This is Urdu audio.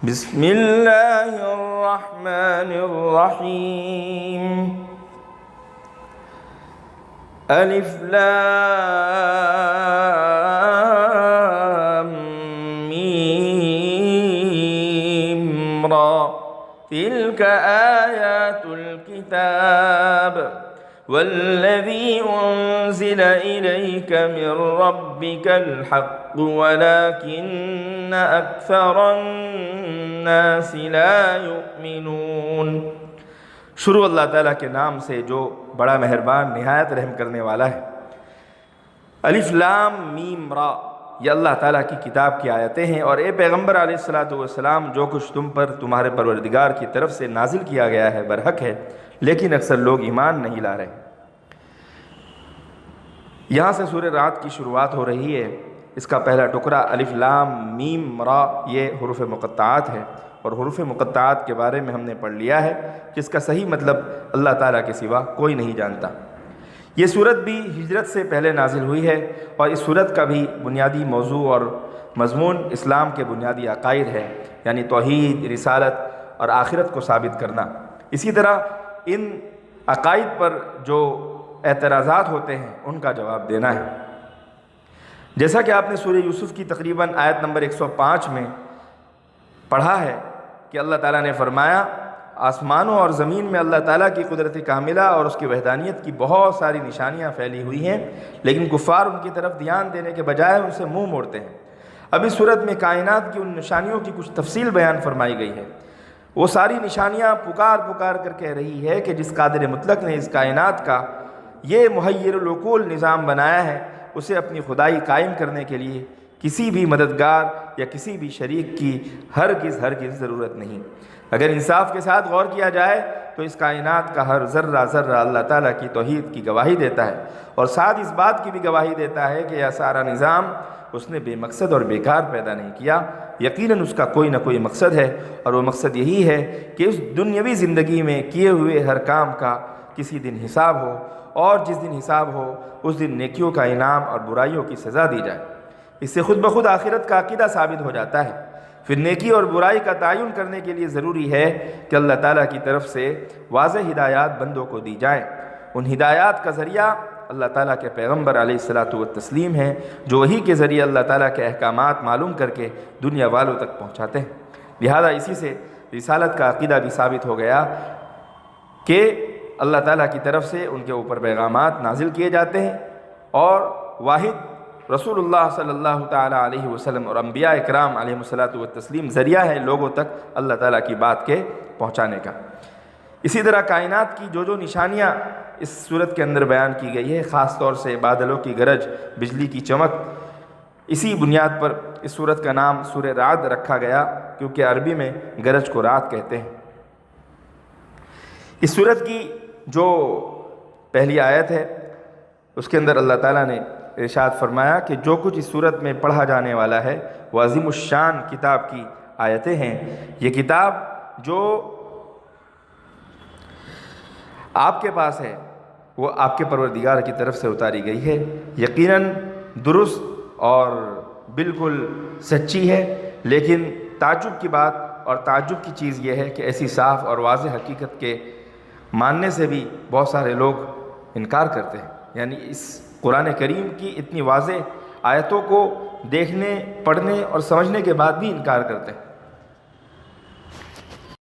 بسم اللہ الرحمن الرحیم الف لام میم را تلک آیات الكتاب والذی انزل الیک من ربک الحق ولكن اکثر الناس لا یؤمنون۔ شروع اللہ تعالیٰ کے نام سے جو بڑا مہربان نہایت رحم کرنے والا ہے۔ الف لام میم را، یہ اللہ تعالیٰ کی کتاب کی آیتیں ہیں، اور اے پیغمبر علیہ السلام جو کچھ تم پر تمہارے پروردگار کی طرف سے نازل کیا گیا ہے برحق ہے، لیکن اکثر لوگ ایمان نہیں لا رہے۔ یہاں سے سورہ رعد کی شروعات ہو رہی ہے۔ اس کا پہلا ٹکڑا الف لام میم را، یہ حروف مقطعات ہے، اور حروف مقطعات کے بارے میں ہم نے پڑھ لیا ہے کہ اس کا صحیح مطلب اللہ تعالیٰ کے سوا کوئی نہیں جانتا۔ یہ سورت بھی ہجرت سے پہلے نازل ہوئی ہے، اور اس سورت کا بھی بنیادی موضوع اور مضمون اسلام کے بنیادی عقائد ہے، یعنی توحید، رسالت اور آخرت کو ثابت کرنا۔ اسی طرح ان عقائد پر جو اعتراضات ہوتے ہیں ان کا جواب دینا ہے۔ جیسا کہ آپ نے سورہ یوسف کی تقریباً آیت نمبر 105 میں پڑھا ہے کہ اللہ تعالیٰ نے فرمایا، آسمانوں اور زمین میں اللہ تعالیٰ کی قدرت کاملہ اور اس کی وحدانیت کی بہت ساری نشانیاں پھیلی ہوئی ہیں، لیکن کفار ان کی طرف دھیان دینے کے بجائے ان سے منہ موڑتے ہیں۔ اب اس صورت میں کائنات کی ان نشانیوں کی کچھ تفصیل بیان فرمائی گئی ہے۔ وہ ساری نشانیاں پکار کر کہہ رہی ہے کہ جس قادر مطلق نے اس کائنات کا یہ محیر العقول نظام بنایا ہے، اسے اپنی خدائی قائم کرنے کے لیے کسی بھی مددگار یا کسی بھی شریک کی ہرگز ضرورت نہیں۔ اگر انصاف کے ساتھ غور کیا جائے تو اس کائنات کا ہر ذرہ اللہ تعالیٰ کی توحید کی گواہی دیتا ہے، اور ساتھ اس بات کی بھی گواہی دیتا ہے کہ یہ سارا نظام اس نے بے مقصد اور بیکار پیدا نہیں کیا۔ یقیناً اس کا کوئی نہ کوئی مقصد ہے، اور وہ مقصد یہی ہے کہ اس دنیاوی زندگی میں کیے ہوئے ہر کام کا کسی دن حساب ہو، اور جس دن حساب ہو اس دن نیکیوں کا انعام اور برائیوں کی سزا دی جائے۔ اس سے خود بخود آخرت کا عقیدہ ثابت ہو جاتا ہے۔ پھر نیکی اور برائی کا تعین کرنے کے لیے ضروری ہے کہ اللہ تعالیٰ کی طرف سے واضح ہدایات بندوں کو دی جائیں۔ ان ہدایات کا ذریعہ اللہ تعالیٰ کے پیغمبر علیہ السلام ہیں، جو وحی کے ذریعے اللہ تعالیٰ کے احکامات معلوم کر کے دنیا والوں تک پہنچاتے ہیں۔ لہذا اسی سے رسالت کا عقیدہ بھی ثابت ہو گیا کہ اللہ تعالیٰ کی طرف سے ان کے اوپر پیغامات نازل کیے جاتے ہیں، اور واحد رسول اللہ صلی اللہ تعالیٰ علیہ وسلم اور انبیاء اکرام علیہ السلام ذریعہ ہے لوگوں تک اللہ تعالیٰ کی بات کے پہنچانے کا۔ اسی طرح کائنات کی جو نشانیاں اس صورت کے اندر بیان کی گئی ہے، خاص طور سے بادلوں کی گرج، بجلی کی چمک، اسی بنیاد پر اس صورت کا نام سورہ رعد رکھا گیا، کیونکہ عربی میں گرج کو رات کہتے ہیں۔ اس صورت کی جو پہلی آیت ہے اس کے اندر اللہ تعالیٰ نے ارشاد فرمایا کہ جو کچھ اس صورت میں پڑھا جانے والا ہے وہ عظیم الشان کتاب کی آیتیں ہیں۔ یہ کتاب جو آپ کے پاس ہے وہ آپ کے پروردگار کی طرف سے اتاری گئی ہے، یقیناً درست اور بالکل سچی ہے۔ لیکن تعجب کی بات اور تعجب کی چیز یہ ہے کہ ایسی صاف اور واضح حقیقت کے ماننے سے بھی بہت سارے لوگ انکار کرتے ہیں، یعنی اس قرآن کریم کی اتنی واضح آیتوں کو دیکھنے، پڑھنے اور سمجھنے کے بعد بھی انکار کرتے ہیں۔